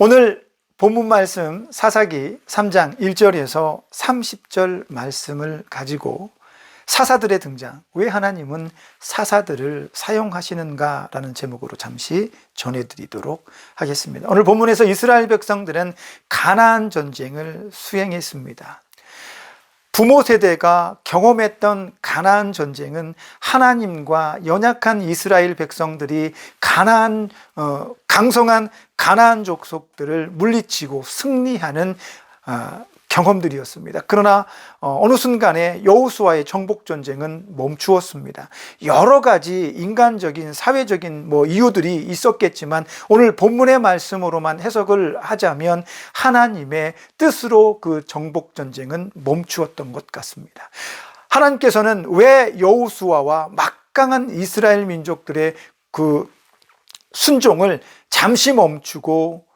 오늘 본문 말씀 사사기 3장 1절에서 30절 말씀을 가지고 사사들의 등장, 왜 하나님은 사사들을 사용하시는가 라는 제목으로 잠시 전해드리도록 하겠습니다. 오늘 본문에서 이스라엘 백성들은 가나안 전쟁을 수행했습니다. 부모 세대가 경험했던 가나안 전쟁은 하나님과 연약한 이스라엘 백성들이 강성한 가나안 족속들을 물리치고 승리하는 경험들이었습니다. 그러나 어느 순간에 여호수아의 정복 전쟁은 멈추었습니다. 여러 가지 인간적인 사회적인 이유들이 있었겠지만 오늘 본문의 말씀으로만 해석을 하자면 하나님의 뜻으로 그 정복 전쟁은 멈추었던 것 같습니다. 하나님께서는 왜 여호수아와 막강한 이스라엘 민족들의 그 순종을 잠시 멈추고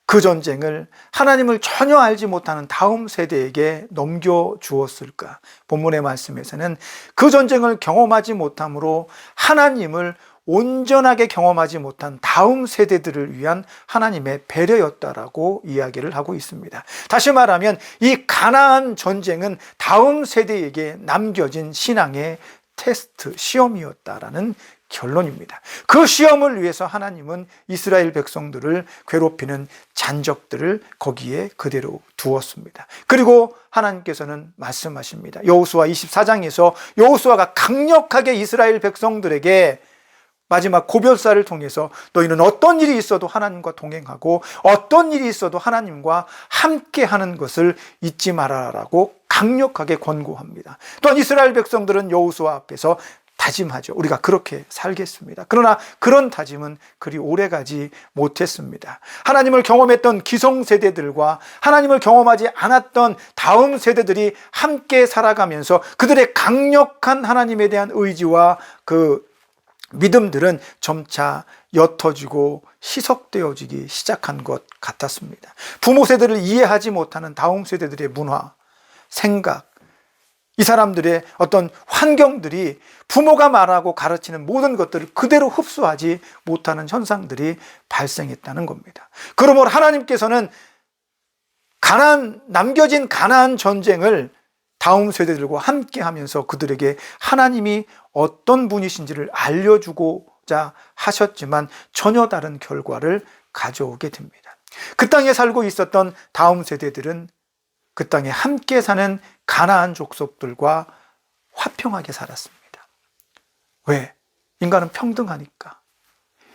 그 전쟁을 하나님을 전혀 알지 못하는 다음 세대에게 넘겨주었을까? 본문의 말씀에서는 그 전쟁을 경험하지 못함으로 하나님을 온전하게 경험하지 못한 다음 세대들을 위한 하나님의 배려였다라고 이야기를 하고 있습니다. 다시 말하면 이 가나안 전쟁은 다음 세대에게 남겨진 신앙의 테스트, 시험이었다라는 결론입니다. 그 시험을 위해서 하나님은 이스라엘 백성들을 괴롭히는 잔적들을 거기에 그대로 두었습니다. 그리고 하나님께서는 말씀하십니다. 여호수아 24장에서 여호수아가 강력하게 이스라엘 백성들에게 마지막 고별사를 통해서 너희는 어떤 일이 있어도 하나님과 동행하고 어떤 일이 있어도 하나님과 함께하는 것을 잊지 말아라라고 강력하게 권고합니다. 또한 이스라엘 백성들은 여호수아 앞에서 다짐하죠. 우리가 그렇게 살겠습니다. 그러나 그런 다짐은 그리 오래가지 못했습니다. 하나님을 경험했던 기성세대들과 하나님을 경험하지 않았던 다음 세대들이 함께 살아가면서 그들의 강력한 하나님에 대한 의지와 그 믿음들은 점차 옅어지고 희석되어지기 시작한 것 같았습니다. 부모 세대를 이해하지 못하는 다음 세대들의 문화, 생각, 이 사람들의 어떤 환경들이 부모가 말하고 가르치는 모든 것들을 그대로 흡수하지 못하는 현상들이 발생했다는 겁니다. 그러므로 하나님께서는 남겨진 가나안 전쟁을 다음 세대들과 함께 하면서 그들에게 하나님이 어떤 분이신지를 알려주고자 하셨지만 전혀 다른 결과를 가져오게 됩니다. 그 땅에 살고 있었던 다음 세대들은 그 땅에 함께 사는 가나안 족속들과 화평하게 살았습니다. 왜? 인간은 평등하니까.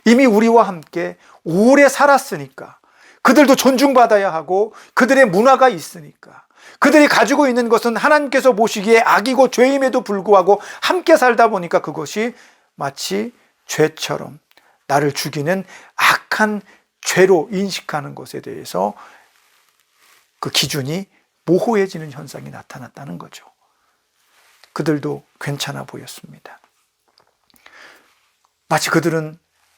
이미 우리와 함께 오래 살았으니까. 그들도 존중받아야 하고 그들의 문화가 있으니까. 그들이 가지고 있는 것은 하나님께서 보시기에 악이고 죄임에도 불구하고 함께 살다 보니까 그것이 마치 죄처럼 나를 죽이는 악한 죄로 인식하는 것에 대해서 그 기준이 모호해지는 현상이 나타났다는 거죠. 그들도 괜찮아 보였습니다. 마치 그들은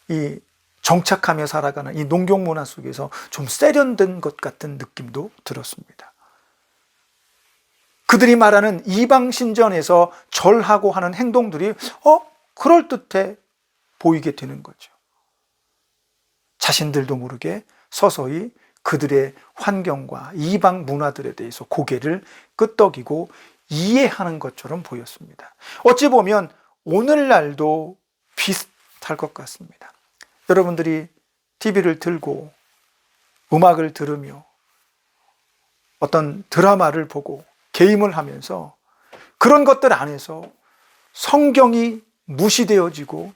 이 정착하며 살아가는 이 농경 문화 속에서 좀 세련된 것 같은 느낌도 들었습니다. 그들이 말하는 이방 신전에서 절하고 하는 행동들이 그럴듯해 보이게 되는 거죠. 자신들도 모르게 서서히 그들의 환경과 이방 문화들에 대해서 고개를 끄덕이고 이해하는 것처럼 보였습니다. 어찌 보면 오늘날도 비슷할 것 같습니다. 여러분들이 TV를 틀고 음악을 들으며 어떤 드라마를 보고 게임을 하면서 그런 것들 안에서 성경이 무시되어지고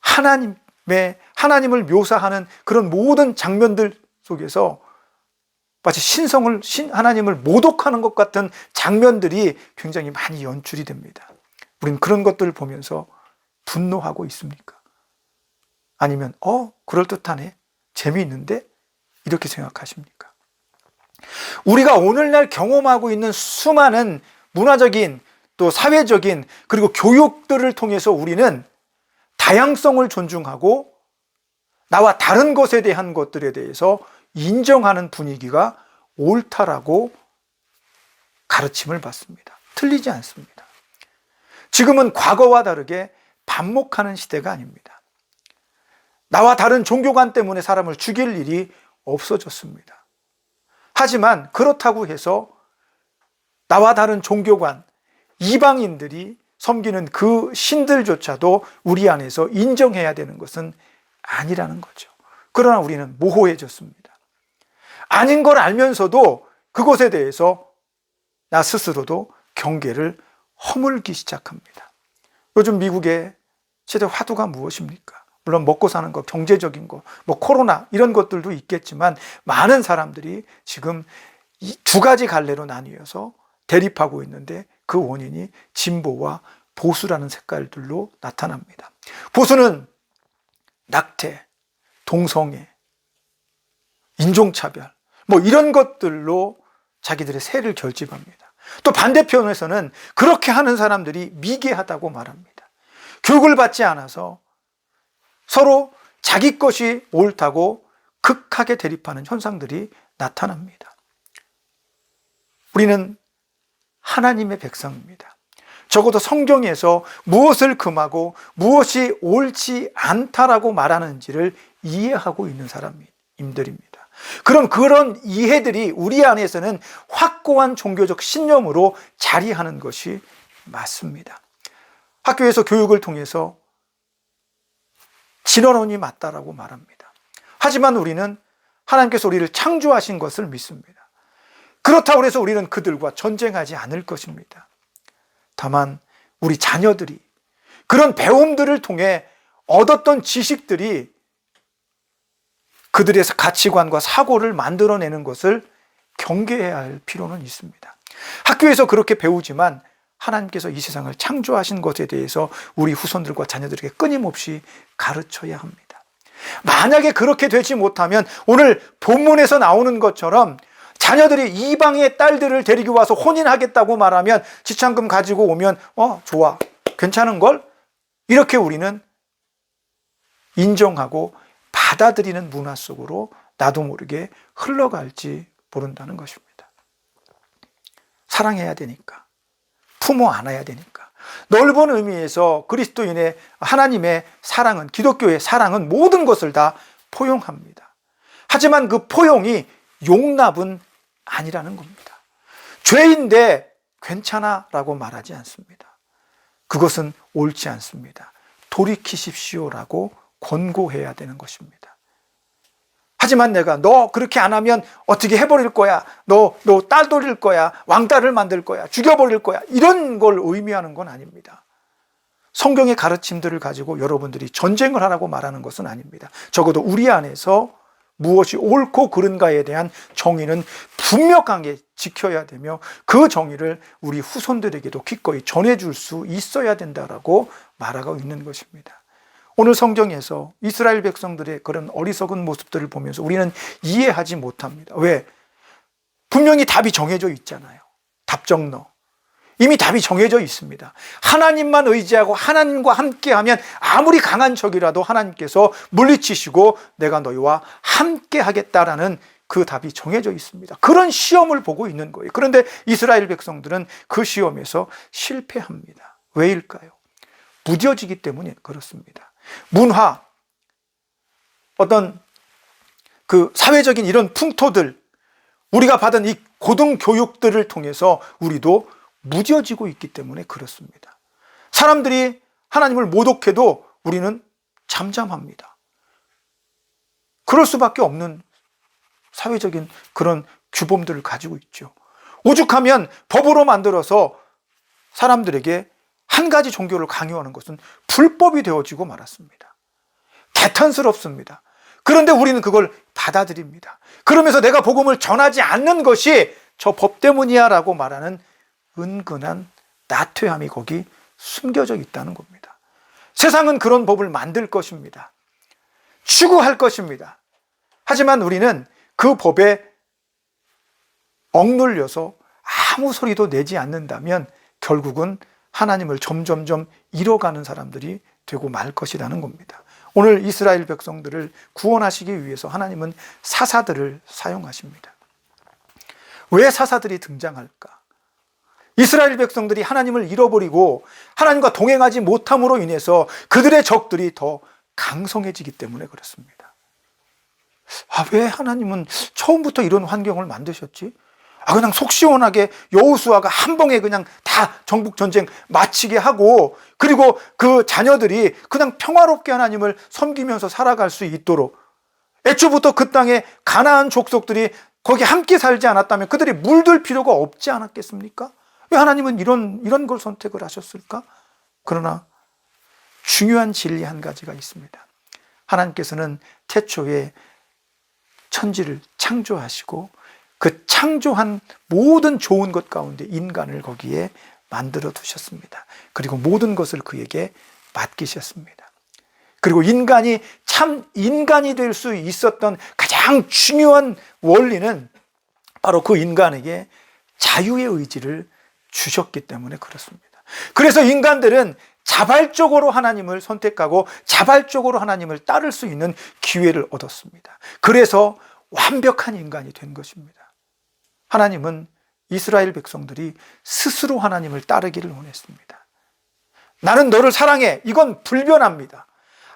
하나님을 묘사하는 그런 모든 장면들 속에서 마치 하나님을 모독하는 것 같은 장면들이 굉장히 많이 연출이 됩니다. 우리는 그런 것들을 보면서 분노하고 있습니까? 아니면 그럴듯하네, 재미있는데? 이렇게 생각하십니까? 우리가 오늘날 경험하고 있는 수많은 문화적인 또 사회적인 그리고 교육들을 통해서 우리는 다양성을 존중하고 나와 다른 것에 대한 것들에 대해서 인정하는 분위기가 옳다라고 가르침을 받습니다. 틀리지 않습니다. 지금은 과거와 다르게 반목하는 시대가 아닙니다. 나와 다른 종교관 때문에 사람을 죽일 일이 없어졌습니다. 하지만 그렇다고 해서 나와 다른 종교관, 이방인들이 섬기는 그 신들조차도 우리 안에서 인정해야 되는 것은 아니라는 거죠. 그러나 우리는 모호해졌습니다. 아닌 걸 알면서도 그것에 대해서 나 스스로도 경계를 허물기 시작합니다. 요즘 미국의 최대 화두가 무엇입니까? 물론 먹고 사는 것, 경제적인 것, 뭐 코로나 이런 것들도 있겠지만 많은 사람들이 지금 이 두 가지 갈래로 나뉘어서 대립하고 있는데 그 원인이 진보와 보수라는 색깔들로 나타납니다. 보수는 낙태, 동성애, 인종차별 뭐 이런 것들로 자기들의 세를 결집합니다. 또 반대편에서는 그렇게 하는 사람들이 미개하다고 말합니다. 교육을 받지 않아서 서로 자기 것이 옳다고 극하게 대립하는 현상들이 나타납니다. 우리는 하나님의 백성입니다. 적어도 성경에서 무엇을 금하고 무엇이 옳지 않다라고 말하는지를 이해하고 있는 사람들입니다. 그럼 그런 이해들이 우리 안에서는 확고한 종교적 신념으로 자리하는 것이 맞습니다. 학교에서 교육을 통해서 진화론이 맞다라고 말합니다. 하지만 우리는 하나님께서 우리를 창조하신 것을 믿습니다. 그렇다고 해서 우리는 그들과 전쟁하지 않을 것입니다. 다만 우리 자녀들이 그런 배움들을 통해 얻었던 지식들이 그들의 가치관과 사고를 만들어내는 것을 경계해야 할 필요는 있습니다. 학교에서 그렇게 배우지만 하나님께서 이 세상을 창조하신 것에 대해서 우리 후손들과 자녀들에게 끊임없이 가르쳐야 합니다. 만약에 그렇게 되지 못하면 오늘 본문에서 나오는 것처럼 자녀들이 이방의 딸들을 데리고 와서 혼인하겠다고 말하면 지참금 가지고 오면 좋아, 괜찮은걸? 이렇게 우리는 인정하고 받아들이는 문화 속으로 나도 모르게 흘러갈지 모른다는 것입니다. 사랑해야 되니까, 품어 안아야 되니까. 넓은 의미에서 그리스도인의 하나님의 사랑은, 기독교의 사랑은 모든 것을 다 포용합니다. 하지만 그 포용이 용납은 아니라는 겁니다. 죄인데 괜찮아 라고 말하지 않습니다. 그것은 옳지 않습니다. 돌이키십시오라고 권고해야 되는 것입니다. 하지만 내가 너 그렇게 안 하면 어떻게 해버릴 거야, 너 딸 돌릴 거야, 왕따를 만들 거야, 죽여버릴 거야, 이런 걸 의미하는 건 아닙니다. 성경의 가르침들을 가지고 여러분들이 전쟁을 하라고 말하는 것은 아닙니다. 적어도 우리 안에서 무엇이 옳고 그른가에 대한 정의는 분명하게 지켜야 되며 그 정의를 우리 후손들에게도 기꺼이 전해줄 수 있어야 된다라고 말하고 있는 것입니다. 오늘 성경에서 이스라엘 백성들의 그런 어리석은 모습들을 보면서 우리는 이해하지 못합니다. 왜? 분명히 답이 정해져 있잖아요. 답정너. 이미 답이 정해져 있습니다. 하나님만 의지하고 하나님과 함께하면 아무리 강한 적이라도 하나님께서 물리치시고 내가 너희와 함께 하겠다라는 그 답이 정해져 있습니다. 그런 시험을 보고 있는 거예요. 그런데 이스라엘 백성들은 그 시험에서 실패합니다. 왜일까요? 무뎌지기 때문에 그렇습니다. 문화, 어떤 그 사회적인 이런 풍토들, 우리가 받은 이 고등교육들을 통해서 우리도 무뎌지고 있기 때문에 그렇습니다. 사람들이 하나님을 모독해도 우리는 잠잠합니다. 그럴 수밖에 없는 사회적인 그런 규범들을 가지고 있죠. 오죽하면 법으로 만들어서 사람들에게 한 가지 종교를 강요하는 것은 불법이 되어지고 말았습니다. 개탄스럽습니다. 그런데 우리는 그걸 받아들입니다. 그러면서 내가 복음을 전하지 않는 것이 저 법 때문이야 라고 말하는 은근한 나태함이 거기 숨겨져 있다는 겁니다. 세상은 그런 법을 만들 것입니다. 추구할 것입니다. 하지만 우리는 그 법에 억눌려서 아무 소리도 내지 않는다면 결국은 하나님을 점점점 잃어가는 사람들이 되고 말 것이라는 겁니다. 오늘 이스라엘 백성들을 구원하시기 위해서 하나님은 사사들을 사용하십니다. 왜 사사들이 등장할까? 이스라엘 백성들이 하나님을 잃어버리고 하나님과 동행하지 못함으로 인해서 그들의 적들이 더 강성해지기 때문에 그렇습니다. 왜 하나님은 처음부터 이런 환경을 만드셨지? 그냥 속 시원하게 여호수아가 한 방에 그냥 다 정복 전쟁 마치게 하고, 그리고 그 자녀들이 그냥 평화롭게 하나님을 섬기면서 살아갈 수 있도록, 애초부터 그 땅에 가나안 족속들이 거기 함께 살지 않았다면 그들이 물들 필요가 없지 않았겠습니까? 왜 하나님은 이런 걸 선택을 하셨을까? 그러나 중요한 진리 한 가지가 있습니다. 하나님께서는 태초에 천지를 창조하시고 그 창조한 모든 좋은 것 가운데 인간을 거기에 만들어 두셨습니다. 그리고 모든 것을 그에게 맡기셨습니다. 그리고 인간이 참 인간이 될 수 있었던 가장 중요한 원리는 바로 그 인간에게 자유의 의지를 주셨기 때문에 그렇습니다. 그래서 인간들은 자발적으로 하나님을 선택하고 자발적으로 하나님을 따를 수 있는 기회를 얻었습니다. 그래서 완벽한 인간이 된 것입니다. 하나님은 이스라엘 백성들이 스스로 하나님을 따르기를 원했습니다. 나는 너를 사랑해. 이건 불변합니다.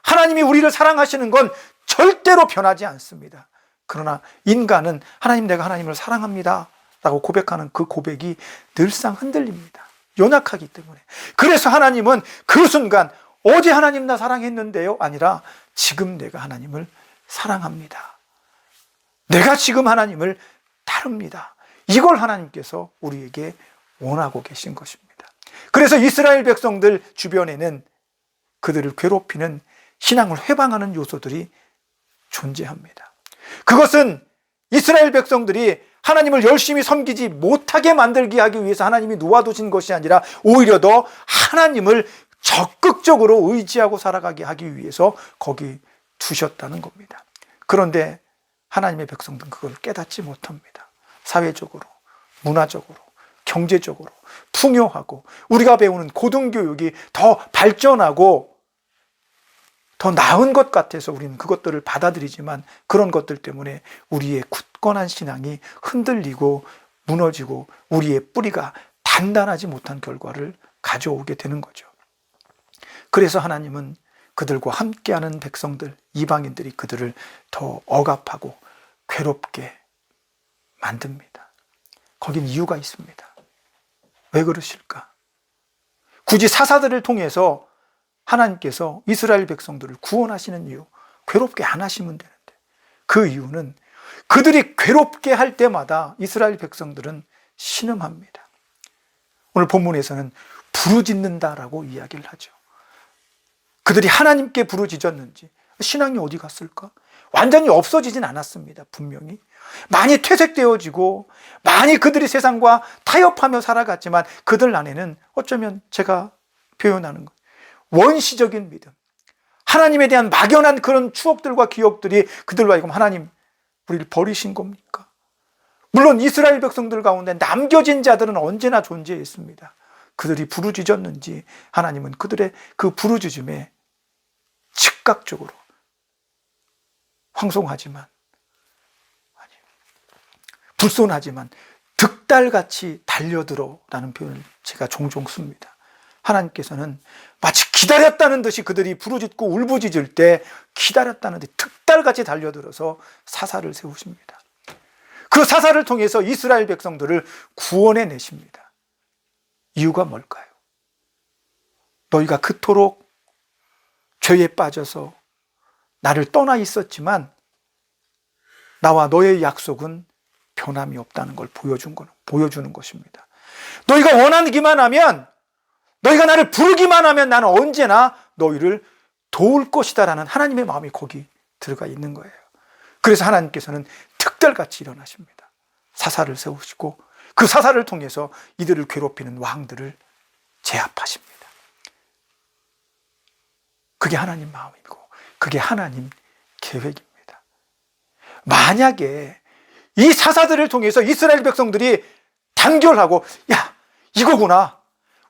하나님이 우리를 사랑하시는 건 절대로 변하지 않습니다. 그러나 인간은 하나님, 내가 하나님을 사랑합니다 라고 고백하는 그 고백이 늘상 흔들립니다. 연약하기 때문에. 그래서 하나님은 그 순간 어제 하나님 나 사랑했는데요 아니라 지금 내가 하나님을 사랑합니다. 내가 지금 하나님을 따릅니다. 이걸 하나님께서 우리에게 원하고 계신 것입니다. 그래서 이스라엘 백성들 주변에는 그들을 괴롭히는 신앙을 회방하는 요소들이 존재합니다. 그것은 이스라엘 백성들이 하나님을 열심히 섬기지 못하게 만들게 하기 위해서 하나님이 놓아두신 것이 아니라 오히려 더 하나님을 적극적으로 의지하고 살아가게 하기 위해서 거기 두셨다는 겁니다. 그런데 하나님의 백성들은 그걸 깨닫지 못합니다. 사회적으로, 문화적으로, 경제적으로 풍요하고 우리가 배우는 고등교육이 더 발전하고 더 나은 것 같아서 우리는 그것들을 받아들이지만 그런 것들 때문에 우리의 굳건한 신앙이 흔들리고 무너지고 우리의 뿌리가 단단하지 못한 결과를 가져오게 되는 거죠. 그래서 하나님은 그들과 함께하는 백성들, 이방인들이 그들을 더 억압하고 괴롭게 만듭니다. 거긴 이유가 있습니다. 왜 그러실까? 굳이 사사들을 통해서 하나님께서 이스라엘 백성들을 구원하시는 이유, 괴롭게 안 하시면 되는데, 그 이유는 그들이 괴롭게 할 때마다 이스라엘 백성들은 신음합니다. 오늘 본문에서는 부르짖는다라고 이야기를 하죠. 그들이 하나님께 부르짖었는지 신앙이 어디 갔을까? 완전히 없어지진 않았습니다. 분명히 많이 퇴색되어지고 많이 그들이 세상과 타협하며 살아갔지만 그들 안에는 어쩌면 제가 표현하는 것, 원시적인 믿음, 하나님에 대한 막연한 그런 추억들과 기억들이 그들로 하여금 하나님, 우리를 버리신 겁니까? 물론 이스라엘 백성들 가운데 남겨진 자들은 언제나 존재했습니다. 그들이 부르짖었는지 하나님은 그들의 그 부르짖음에 즉각적으로 황송하지만, 아니, 불손하지만 득달같이 달려들어라는 표현을 제가 종종 씁니다. 하나님께서는 마치 기다렸다는 듯이 그들이 부르짖고 울부짖을 때 기다렸다는 듯이 득달같이 달려들어서 사사를 세우십니다. 그 사사를 통해서 이스라엘 백성들을 구원해 내십니다. 이유가 뭘까요? 너희가 그토록 죄에 빠져서 나를 떠나 있었지만 나와 너의 약속은 변함이 없다는 걸 보여주는 것입니다. 너희가 원하기만 하면, 너희가 나를 부르기만 하면 나는 언제나 너희를 도울 것이다 라는 하나님의 마음이 거기 들어가 있는 거예요. 그래서 하나님께서는 특별같이 일어나십니다. 사사를 세우시고 그 사사를 통해서 이들을 괴롭히는 왕들을 제압하십니다. 그게 하나님 마음이고 그게 하나님 계획입니다. 만약에 이 사사들을 통해서 이스라엘 백성들이 단결하고, 야, 이거구나,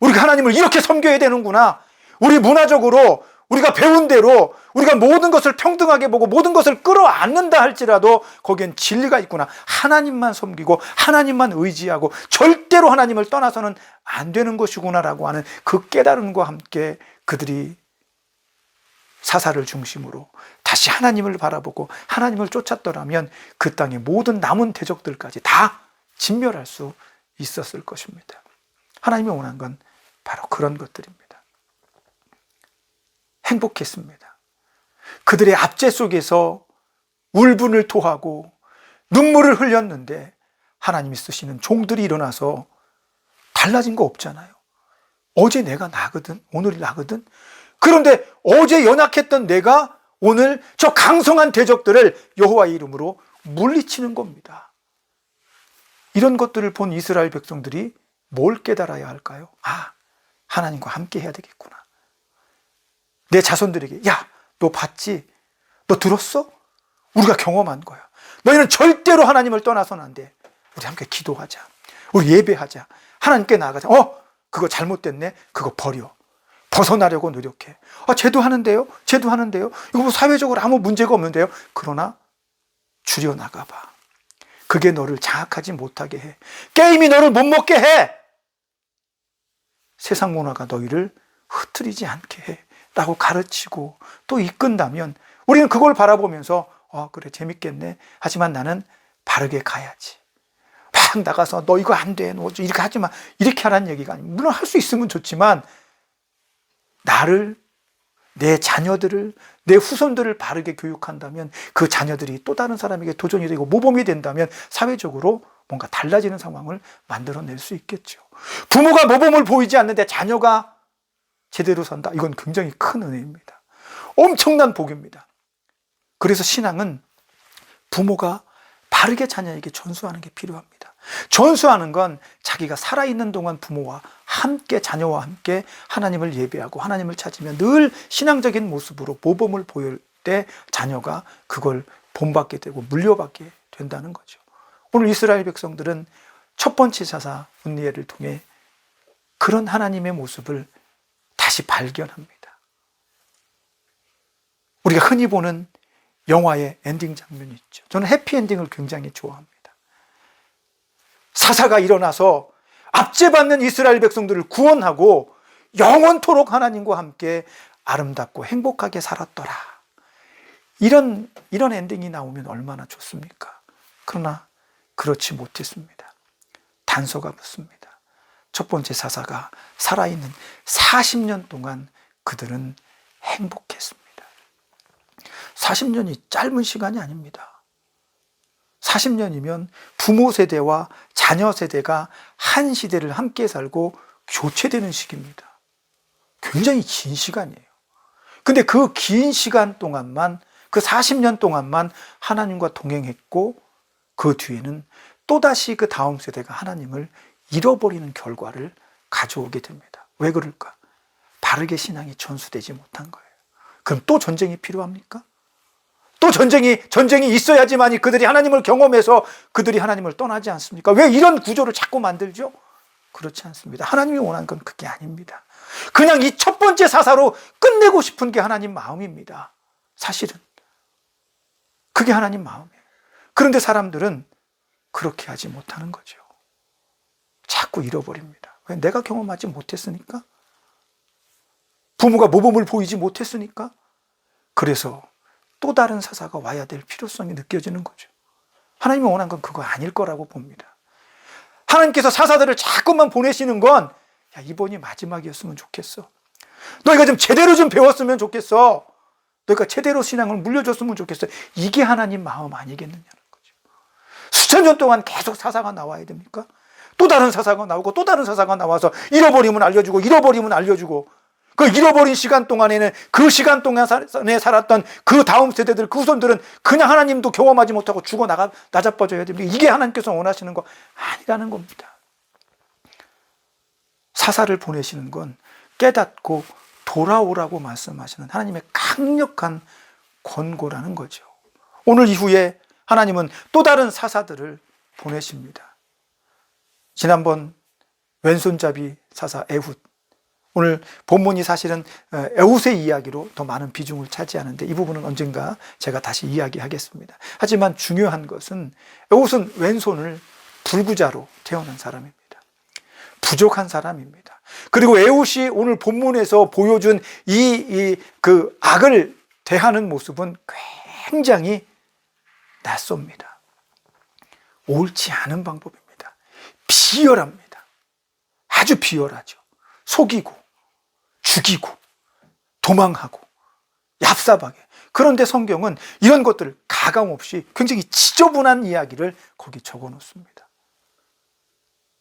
우리가 하나님을 이렇게 섬겨야 되는구나, 우리 문화적으로 우리가 배운 대로 우리가 모든 것을 평등하게 보고 모든 것을 끌어안는다 할지라도 거기엔 진리가 있구나, 하나님만 섬기고 하나님만 의지하고 절대로 하나님을 떠나서는 안 되는 것이구나 라고 하는 그 깨달음과 함께 그들이 사사를 중심으로 다시 하나님을 바라보고 하나님을 쫓았더라면 그 땅의 모든 남은 대적들까지 다 진멸할 수 있었을 것입니다. 하나님이 원한 건 바로 그런 것들입니다. 행복했습니다. 그들의 압제 속에서 울분을 토하고 눈물을 흘렸는데 하나님이 쓰시는 종들이 일어나서 달라진 거 없잖아요. 어제 내가 나거든, 오늘이 나거든. 그런데 어제 연약했던 내가 오늘 저 강성한 대적들을 여호와의 이름으로 물리치는 겁니다. 이런 것들을 본 이스라엘 백성들이 뭘 깨달아야 할까요? 아, 하나님과 함께 해야 되겠구나. 내 자손들에게, 야, 너 봤지? 너 들었어? 우리가 경험한 거야. 너희는 절대로 하나님을 떠나서는 안 돼. 우리 함께 기도하자. 우리 예배하자. 하나님께 나아가자. 그거 잘못됐네. 그거 버려. 벗어나려고 노력해. 쟤도 하는데요? 쟤도 하는데요? 이거 뭐 사회적으로 아무 문제가 없는데요? 그러나 줄여나가봐. 그게 너를 장악하지 못하게 해. 게임이 너를 못 먹게 해. 세상 문화가 너희를 흐트리지 않게 해. 라고 가르치고 또 이끈다면 우리는 그걸 바라보면서 그래, 재밌겠네. 하지만 나는 바르게 가야지. 막 나가서 너 이거 안 돼. 너 이렇게 하지 마. 이렇게 하라는 얘기가 아니고, 물론 할 수 있으면 좋지만 나를, 내 자녀들을, 내 후손들을 바르게 교육한다면 그 자녀들이 또 다른 사람에게 도전이 되고 모범이 된다면 사회적으로 뭔가 달라지는 상황을 만들어낼 수 있겠죠. 부모가 모범을 보이지 않는데 자녀가 제대로 산다. 이건 굉장히 큰 은혜입니다. 엄청난 복입니다. 그래서 신앙은 부모가 바르게 자녀에게 전수하는 게 필요합니다. 전수하는 건 자기가 살아있는 동안 부모와 함께, 자녀와 함께 하나님을 예배하고 하나님을 찾으며 늘 신앙적인 모습으로 모범을 보일 때 자녀가 그걸 본받게 되고 물려받게 된다는 거죠. 오늘 이스라엘 백성들은 첫 번째 사사 온니엘을 통해 그런 하나님의 모습을 다시 발견합니다. 우리가 흔히 보는 영화의 엔딩 장면이 있죠. 저는 해피엔딩을 굉장히 좋아합니다. 사사가 일어나서 압제받는 이스라엘 백성들을 구원하고 영원토록 하나님과 함께 아름답고 행복하게 살았더라. 이런 엔딩이 나오면 얼마나 좋습니까? 그러나 그렇지 못했습니다. 단서가 붙습니다. 첫 번째 사사가 살아있는 40년 동안 그들은 행복했습니다. 40년이 짧은 시간이 아닙니다. 40년이면 부모 세대와 자녀 세대가 한 시대를 함께 살고 교체되는 시기입니다. 굉장히 긴 시간이에요. 근데 그 긴 시간 동안만, 그 40년 동안만 하나님과 동행했고 그 뒤에는 또다시 그 다음 세대가 하나님을 잃어버리는 결과를 가져오게 됩니다. 왜 그럴까? 바르게 신앙이 전수되지 못한 거예요. 그럼 또 전쟁이 필요합니까? 또 전쟁이 있어야지만이 그들이 하나님을 경험해서 그들이 하나님을 떠나지 않습니까? 왜 이런 구조를 자꾸 만들죠? 그렇지 않습니다. 하나님이 원한 건 그게 아닙니다. 그냥 이 첫 번째 사사로 끝내고 싶은 게 하나님 마음입니다. 사실은 그게 하나님 마음이에요. 그런데 사람들은 그렇게 하지 못하는 거죠. 자꾸 잃어버립니다. 왜? 내가 경험하지 못했으니까? 부모가 모범을 보이지 못했으니까? 그래서 또 다른 사사가 와야 될 필요성이 느껴지는 거죠. 하나님이 원한 건 그거 아닐 거라고 봅니다. 하나님께서 사사들을 자꾸만 보내시는 건, 야, 이번이 마지막이었으면 좋겠어. 너희가 좀 제대로 좀 배웠으면 좋겠어. 너희가 제대로 신앙을 물려줬으면 좋겠어. 이게 하나님 마음 아니겠느냐는 거죠. 수천 년 동안 계속 사사가 나와야 됩니까? 또 다른 사사가 나오고 또 다른 사사가 나와서 잃어버리면 알려주고 잃어버리면 알려주고, 그 잃어버린 시간 동안에는 그 시간 동안에 살았던 그 다음 세대들, 그 후손들은 그냥 하나님도 경험하지 못하고 죽어 나자빠져야 됩니다. 이게 하나님께서 원하시는 거 아니라는 겁니다. 사사를 보내시는 건 깨닫고 돌아오라고 말씀하시는 하나님의 강력한 권고라는 거죠. 오늘 이후에 하나님은 또 다른 사사들을 보내십니다. 지난번 왼손잡이 사사 에훗, 오늘 본문이 사실은 에훗의 이야기로 더 많은 비중을 차지하는데 이 부분은 언젠가 제가 다시 이야기하겠습니다. 하지만 중요한 것은 에훗은 왼손을 불구자로 태어난 사람입니다. 부족한 사람입니다. 그리고 에훗이 오늘 본문에서 보여준 그 악을 대하는 모습은 굉장히 낯섭니다. 옳지 않은 방법입니다. 비열합니다. 아주 비열하죠. 속이고 죽이고 도망하고 얍삽하게. 그런데 성경은 이런 것들을 가감없이 굉장히 지저분한 이야기를 거기 적어 놓습니다.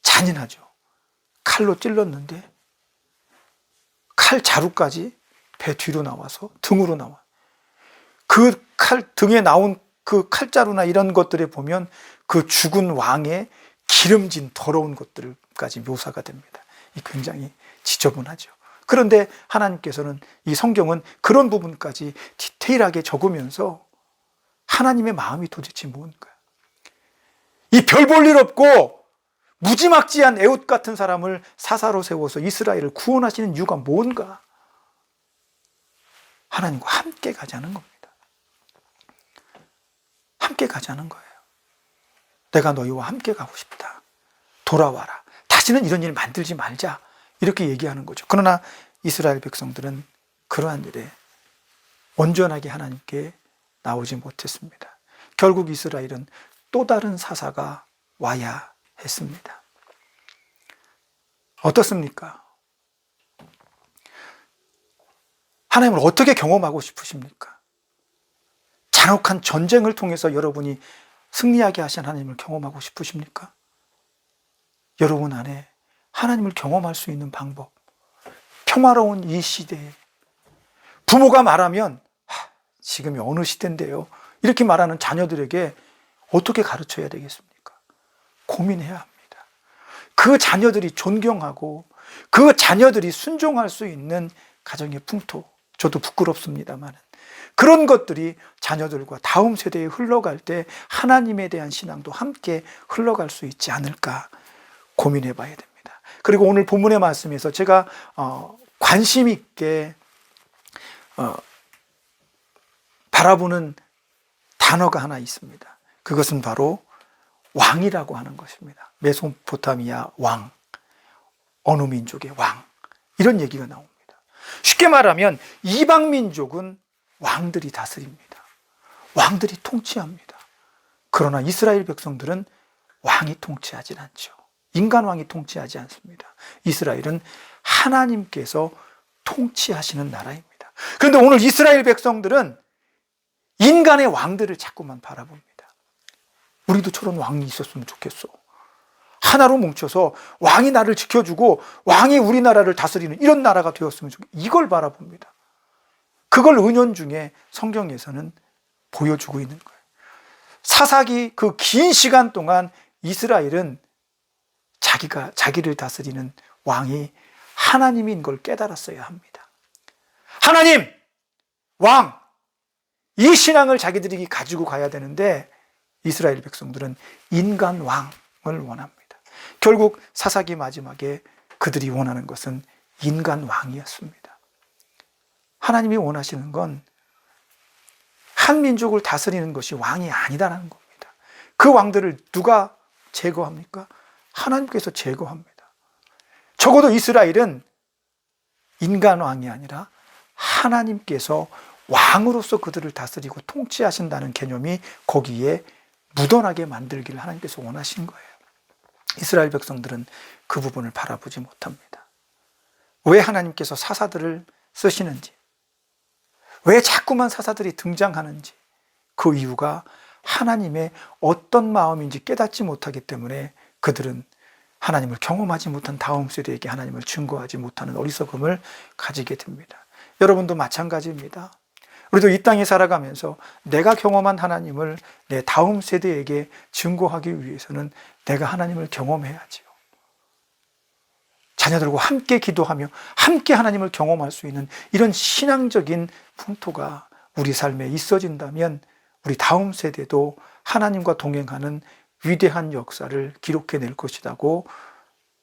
잔인하죠. 칼로 찔렀는데 칼 자루까지 배 뒤로 나와서 등으로 나와. 그 칼 등에 나온 그 칼자루나 이런 것들에 보면 그 죽은 왕의 기름진 더러운 것들까지 묘사가 됩니다. 이 굉장히 지저분하죠. 그런데 하나님께서는 이 성경은 그런 부분까지 디테일하게 적으면서 하나님의 마음이 도대체 뭔가? 이 별 볼 일 없고 무지막지한 에웃 같은 사람을 사사로 세워서 이스라엘을 구원하시는 이유가 뭔가? 하나님과 함께 가자는 겁니다. 함께 가자는 거예요. 내가 너희와 함께 가고 싶다. 돌아와라. 다시는 이런 일 만들지 말자. 이렇게 얘기하는 거죠. 그러나 이스라엘 백성들은 그러한 일에 온전하게 하나님께 나오지 못했습니다. 결국 이스라엘은 또 다른 사사가 와야 했습니다. 어떻습니까? 하나님을 어떻게 경험하고 싶으십니까? 잔혹한 전쟁을 통해서 여러분이 승리하게 하신 하나님을 경험하고 싶으십니까? 여러분 안에 하나님을 경험할 수 있는 방법, 평화로운 이 시대에 부모가 말하면 지금이 어느 시대인데요, 이렇게 말하는 자녀들에게 어떻게 가르쳐야 되겠습니까? 고민해야 합니다. 그 자녀들이 존경하고 그 자녀들이 순종할 수 있는 가정의 풍토, 저도 부끄럽습니다만 그런 것들이 자녀들과 다음 세대에 흘러갈 때 하나님에 대한 신앙도 함께 흘러갈 수 있지 않을까 고민해 봐야 됩니다. 그리고 오늘 본문의 말씀에서 제가 관심 있게 바라보는 단어가 하나 있습니다. 그것은 바로 왕이라고 하는 것입니다. 메소포타미아 왕, 어느 민족의 왕, 이런 얘기가 나옵니다. 쉽게 말하면 이방 민족은 왕들이 다스립니다. 왕들이 통치합니다. 그러나 이스라엘 백성들은 왕이 통치하지 않죠. 인간 왕이 통치하지 않습니다. 이스라엘은 하나님께서 통치하시는 나라입니다. 그런데 오늘 이스라엘 백성들은 인간의 왕들을 자꾸만 바라봅니다. 우리도 저런 왕이 있었으면 좋겠어. 하나로 뭉쳐서 왕이 나를 지켜주고 왕이 우리나라를 다스리는 이런 나라가 되었으면 좋겠어. 이걸 바라봅니다. 그걸 은연중에 성경에서는 보여주고 있는 거예요. 사사기 그 긴 시간 동안 이스라엘은 자기를 다스리는 왕이 하나님인 걸 깨달았어야 합니다. 하나님, 왕, 이 신앙을 자기들이 가지고 가야 되는데 이스라엘 백성들은 인간 왕을 원합니다. 결국 사사기 마지막에 그들이 원하는 것은 인간 왕이었습니다. 하나님이 원하시는 건 한 민족을 다스리는 것이 왕이 아니다라는 겁니다. 그 왕들을 누가 제거합니까? 하나님께서 제거합니다. 적어도 이스라엘은 인간 왕이 아니라 하나님께서 왕으로서 그들을 다스리고 통치하신다는 개념이 거기에 묻어나게 만들기를 하나님께서 원하신 거예요. 이스라엘 백성들은 그 부분을 바라보지 못합니다. 왜 하나님께서 사사들을 쓰시는지, 왜 자꾸만 사사들이 등장하는지, 그 이유가 하나님의 어떤 마음인지 깨닫지 못하기 때문에 그들은 하나님을 경험하지 못한 다음 세대에게 하나님을 증거하지 못하는 어리석음을 가지게 됩니다. 여러분도 마찬가지입니다. 우리도 이 땅에 살아가면서 내가 경험한 하나님을 내 다음 세대에게 증거하기 위해서는 내가 하나님을 경험해야지요. 자녀들과 함께 기도하며 함께 하나님을 경험할 수 있는 이런 신앙적인 풍토가 우리 삶에 있어진다면 우리 다음 세대도 하나님과 동행하는 위대한 역사를 기록해낼 것이라고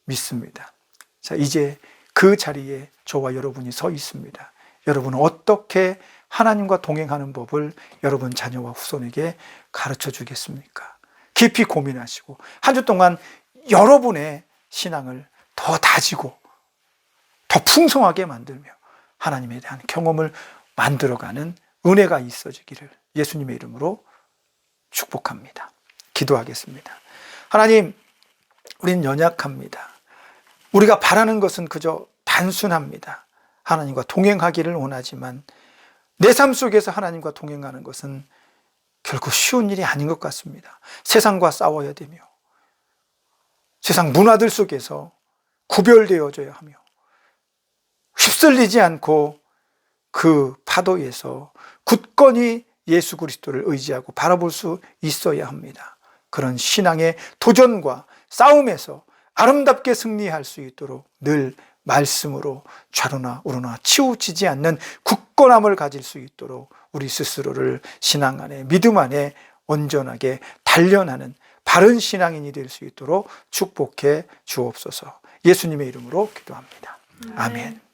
믿습니다. 자, 이제 그 자리에 저와 여러분이 서 있습니다. 여러분은 어떻게 하나님과 동행하는 법을 여러분 자녀와 후손에게 가르쳐 주겠습니까? 깊이 고민하시고 한 주 동안 여러분의 신앙을 더 다지고 더 풍성하게 만들며 하나님에 대한 경험을 만들어가는 은혜가 있어지기를 예수님의 이름으로 축복합니다. 기도하겠습니다. 하나님, 우린 연약합니다. 우리가 바라는 것은 그저 단순합니다. 하나님과 동행하기를 원하지만 내 삶 속에서 하나님과 동행하는 것은 결코 쉬운 일이 아닌 것 같습니다. 세상과 싸워야 되며 세상 문화들 속에서 구별되어져야 하며 휩쓸리지 않고 그 파도에서 굳건히 예수 그리스도를 의지하고 바라볼 수 있어야 합니다. 그런 신앙의 도전과 싸움에서 아름답게 승리할 수 있도록 늘 말씀으로 좌로나 우로나 치우치지 않는 굳건함을 가질 수 있도록 우리 스스로를 신앙 안에 믿음 안에 온전하게 단련하는 바른 신앙인이 될 수 있도록 축복해 주옵소서. 예수님의 이름으로 기도합니다. 아멘.